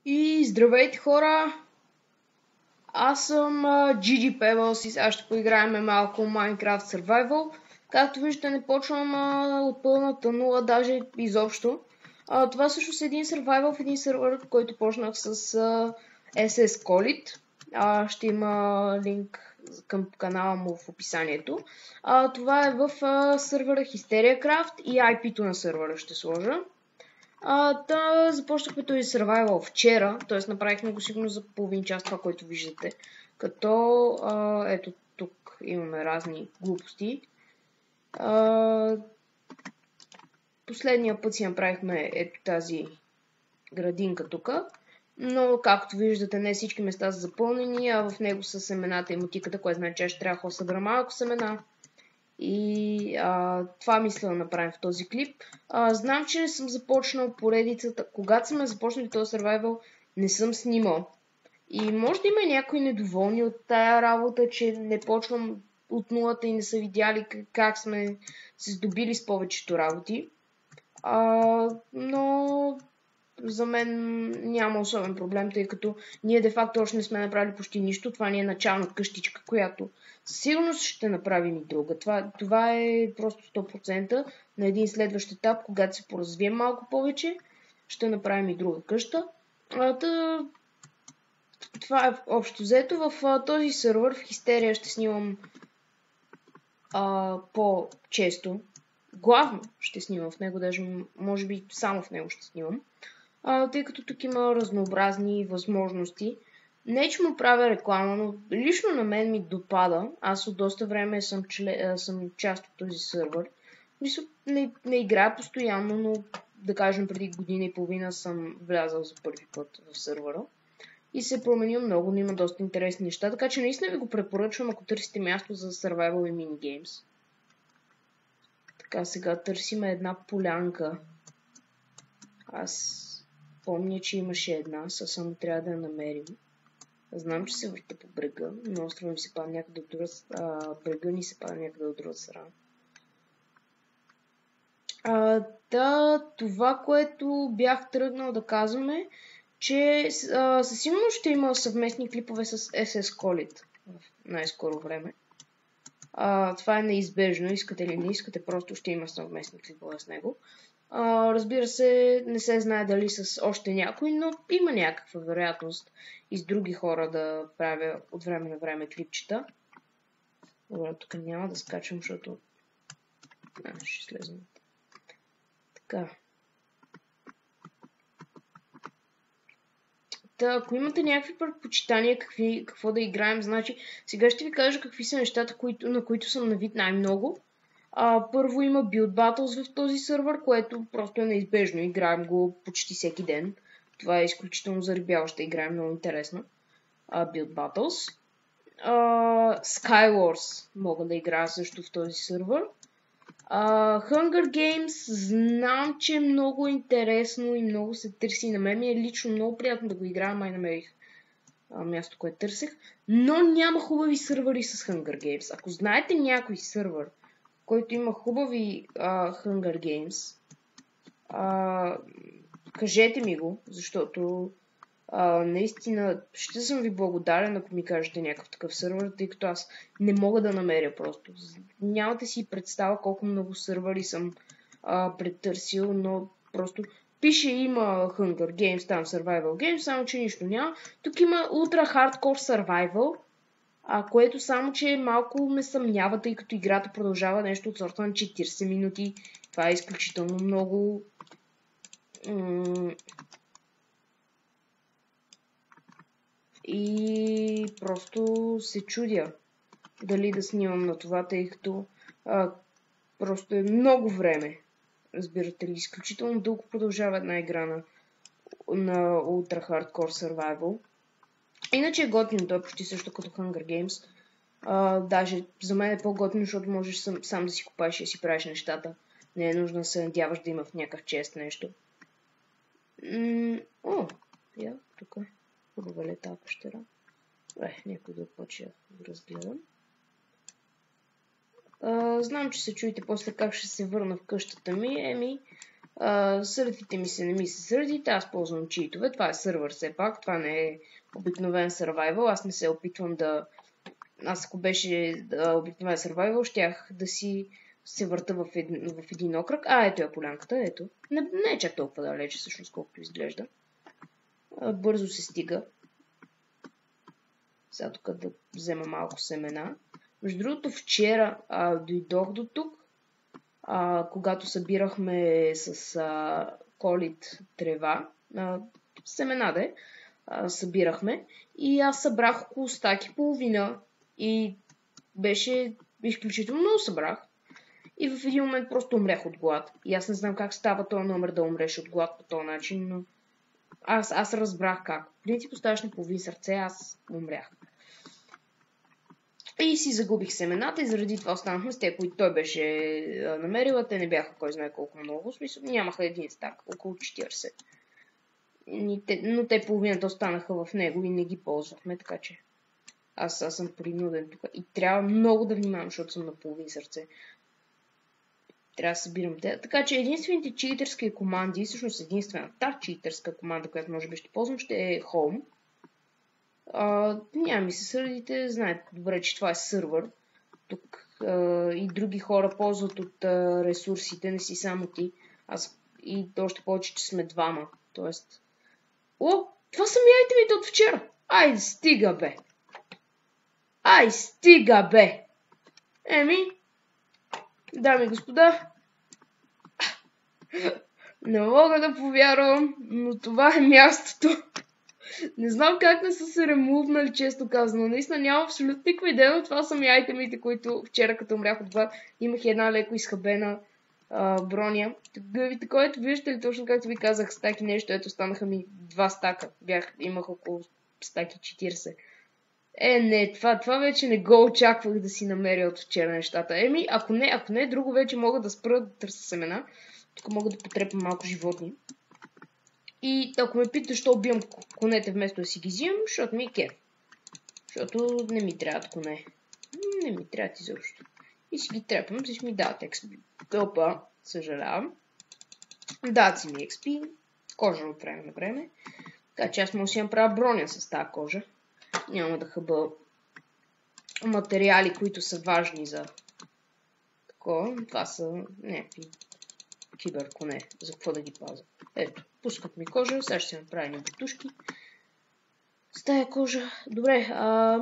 И здравейте хора! Аз съм GG Pebbles и сега ще поиграем малко Minecraft Survival. Както виждате, не почвам от пълната нула, даже изобщо. Това всъщност е един survival в един сервер, който почнах с SS Colit. Ще има линк към канала му в описанието. Това е в сервера HysteriaCraft и IP-то на сервера ще сложа. Започнахме този survival вчера, т.е. направихме го сигурно за половин час, това, което виждате. Като, ето тук имаме разни глупости. Последния път си направихме ето тази градинка тук, но както виждате не всички места са запълнени, а в него са семената и мотиката, което значи, че ще трябва да събера малко семена. И това мисля да направим в този клип. Знам, че съм започнал поредицата. Когато сме започнали този survival, не съм снимал. И може да има някои недоволни от тая работа, че не почвам от нулата и не са видяли как сме се здобили с повечето работи. Но за мен няма особен проблем, тъй като ние де-факто още не сме направили почти нищо. Това ни е начална къщичка, която със сигурност ще направим и друга. Това е просто 100%. На един следващ етап, когато се поразвием малко повече, ще направим и друга къща. Това е общо взето. В този сервер в Хистерия ще снимам по-често. Главно ще снимам в него, даже може би само в него ще снимам. Тъй като тук има разнообразни възможности. Не, че му правя реклама, но лично на мен ми допада. Аз от доста време съм част от този сервер. Не играя постоянно, но да кажем преди година и половина съм влязал за първи път в сервера. И се променил много, но има доста интересни неща. Така че наистина ви го препоръчвам, ако търсите място за survival и минигеймс. Така, сега търсим една полянка. Аз помня, че имаше една, само трябва да я намерим. Знам, че се върта по брега, но острова ми се пада някъде от друга брега ни се пада някъде от друга страна. Това, което бях тръгнал да казваме, че със сигурност ще има съвместни клипове с SS Colit в най-скоро време. Това е неизбежно, искате ли не искате, просто ще има съвместни клипове с него. Разбира се, не се знае дали с още някой, но има някаква вероятност и с други хора да правя от време на време клипчета. Добре, тук няма да скачам, защото ще слезем. Така. Ако имате някакви предпочитания какво да играем, значи сега ще ви кажа какви са нещата, на които съм навид най-много. Първо има Build Battles в този сервер, което просто е неизбежно. Играем го почти всеки ден. Това е изключително зарибяващо. Играем много интересно. Build Battles. Skywars мога да играя също в този сервер. Hunger Games знам, че е много интересно и много се търси. На мен ми е лично много приятно да го играя, май намерих място, което търсех. Но няма хубави сървъри с Hunger Games. Ако знаете някой сървър, който има хубави Hunger Games, кажете ми го, защото наистина ще съм ви благодарен, ако ми кажете някакъв такъв сървър, тъй като аз не мога да намеря просто. Нямате си представа колко много сървъри съм претърсил, но просто пише има Hunger Games, там Survival Games, само че нищо няма. Тук има Ultra Hardcore Survival, което само, че малко ме съмнява, тъй като играта продължава нещо от сорта на 40 минути. Това е изключително много. И просто се чудя дали да снимам на това, тъй като просто е много време. Разбирате ли, изключително дълго продължава една игра на Ultra Hardcore Survival. Иначе е готино, той е почти също като Hunger Games. Даже за мен е по-готино, защото можеш сам да си купаеш и да си правиш нещата. Не е нужно да се надяваш да има в някакъв чест нещо. Тук е. Хубава ли тази пещера? Някой да почва да разгледам. Знам, че се чуете после как ще се върна в къщата ми. Сърдите ми се, не ми се сърдите, аз ползвам читове, това е сървър все пак, това не е обикновен survival, аз не се опитвам да... Аз ако беше обикновен survival, щях да си се върта в един окръг. Ето я полянката, ето. Не е чак толкова далече, всъщност, колкото изглежда. Бързо се стига. Сега тук да взема малко семена. Между другото, вчера дойдох до тук, когато събирахме с колит трева, семена събирахме и аз събрах около стаки половина и беше изключително много събрах. И в един момент просто умрях от глад. И аз не знам как става този номер да умреш от глад по този начин, но аз разбрах как. В принцип оставаш на половин сърце, аз умрях. И си загубих семената и заради това останахме с те, които той беше намерила. Те не бяха кой знае колко много. В смисъл, нямаха един стак, около 40. Но те половината останаха в него и не ги ползвахме, така че аз съм принуден тук. И трябва много да внимавам, защото съм на половин сърце. Трябва да събирам те. Така че единствените читърски команди, всъщност единствената читърска команда, която може би ще ползвам, ще е Home. Няма ми се сърдите, знаете добре, че това е сървър. Тук и други хора ползват от ресурсите, не си само ти. Аз и още повече, че сме двама. Тоест... О, това са ми айтемите от вчера. Ай, стига бе. Ай, стига бе. Еми, дами и господа, не мога да повярвам, но това е мястото. Не знам как не са се ремувнали, често казано. Наистина нямам абсолютно никаква идея, но това са ми айтемите, които вчера като умрях от глад, имах една леко изхабена броня. Гъвите, което виждате ли точно както ви казах, стаки нещо, ето станаха ми 2 стака. Имах около стаки 40. Не, това вече не го очаквах да си намеря от вчера нещата. Ако не, друго вече мога да спра да търся семена. Тук мога да потрепам малко животни. И ако ме питаш, защо убивам конете вместо да си ги взимам, защото ми е кеф. Защото не ми трябват коне. Не ми трябват изобщо. И си ги трепам, защото ми дават XP. Опа, съжалявам. Дават си ми XP. Кожа от време на време. Така че аз мога да си направя броня с тази кожа. Няма да хъба материали, които са важни за такова. Това са някакви киберконе. За какво да ги пазя? Ето, пускат ми кожа. Сега ще си направя ни бутушки. С тая кожа. Добре,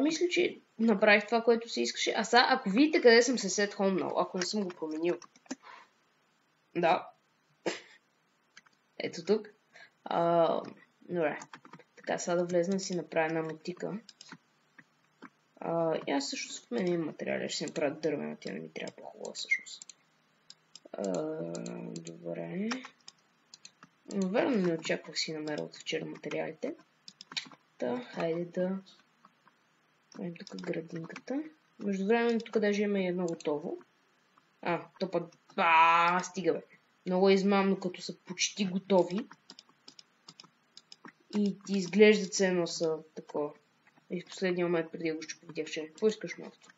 мисля, че направих това, което се искаше. А сега, ако видите къде съм се сет хомнал, ако не съм го променил. Да. Ето тук. Добре. Така, сега да влезна си направя една мотика. И аз всъщност в мен имам материали. Ще си направя дървена, тя не ми трябва по-хубава всъщност. Добре. Верно не очаквах си намеря от вчера материалите. Хайде да правим тук градинката. Между време тук даже имаме едно готово. То път... стига бе. Много е измамно, като са почти готови. И ти изглеждат се едно са такова. И в последния момент преди да го щупа видях, че какво искаш малкото?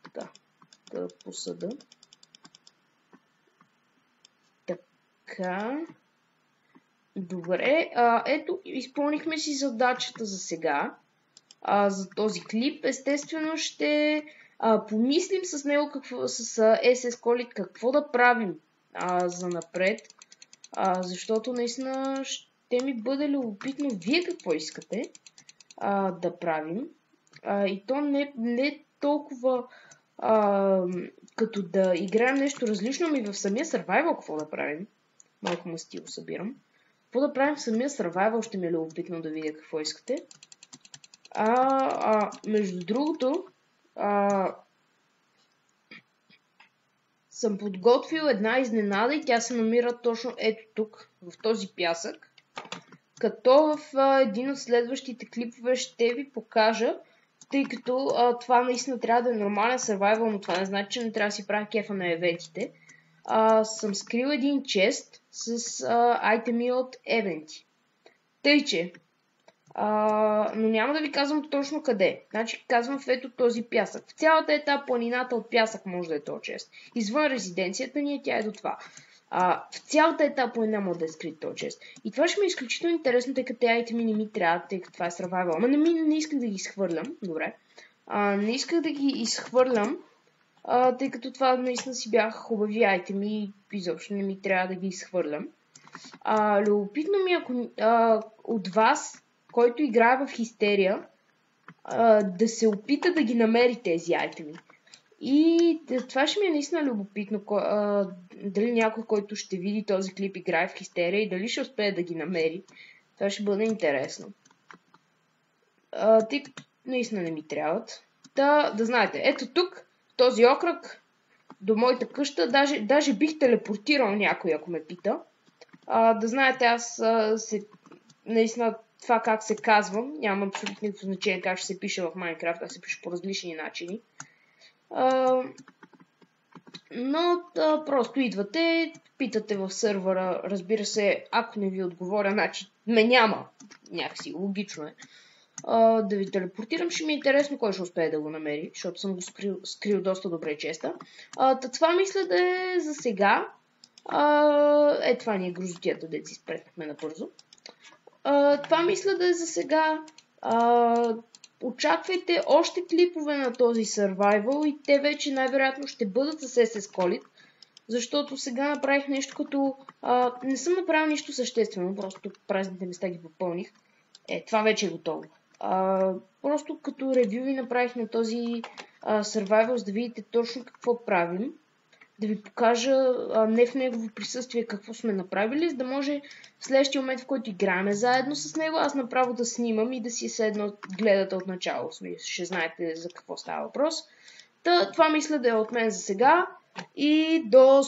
Така. Да посъда. Така. Добре. Ето, изпълнихме си задачата за сега. За този клип. Естествено ще помислим с него с SS Colite какво да правим за напред. Защото наистина ще ми бъде любопитно вие какво искате да правим. И то не толкова като да играем нещо различно, ми в самия survival какво да правим. Малко мастило събирам. Какво да правим в самия survival ще ми е любопитно да видя какво искате. Между другото, съм подготвил една изненада и тя се намира точно ето тук, в този пясък. Като в един от следващите клипове ще ви покажа, тъй като това наистина трябва да е нормален survival, но това не значи, че не трябва да си правя кефа на евентите. Съм скрил един чест с айтеми от евенти. Тъй, че но няма да ви казвам точно къде. Значи казвам в ето този пясък. В цялата планината от пясък може да е този чест. Извън резиденцията ни тя е до това. В цялата етапа няма да е скрит този чест. И това ще ми е изключително интересно, тъй като айтеми не ми трябват, тъй като това е survival. Ама не исках да ги изхвърлям. Добре. Не исках да ги изхвърлям, тъй като това наистина си бяха хубави айтеми и изобщо не ми трябва да ги изхвърлям. Любопитно ми, ако от вас, който играе в Хистерия, да се опита да ги намери тези айтеми. И това ще ми е наистина любопитно, дали някой, който ще види този клип, играе в Хистерия и дали ще успее да ги намери. Това ще бъде интересно. Тъй като наистина не ми трябват. Да знаете, ето тук, този окръг, до моята къща, даже бих телепортирал някой, ако ме пита. Да знаете, аз наистина това как се казвам, няма абсолютно никакво значение как ще се пише в Майнкрафт, как се пише по различни начини. Но просто идвате, питате в сървъра, разбира се, ако не ви отговоря, значи ме няма, някакси логично е. Да ви телепортирам, ще ми е интересно кой ще успее да го намери, защото съм го скрил доста добре честа. Това мисля да е за сега. Това ни е грозотията, да си спретнахме набързо. Това мисля да е за сега. Очаквайте още клипове на този survival и те вече най-вероятно ще бъдат с SS Colite, защото сега направих нещо като... не съм направил нищо съществено, просто празните места ги попълних. Това вече е готово. Просто като ревю ви направих на този survival, за да видите точно какво правим. Да ви покажа не в негово присъствие какво сме направили, за да може в следващия момент, в който играем заедно с него, аз направо да снимам и да си седно гледате от начало. Ще знаете за какво става въпрос. Това мисля да е от мен за сега и до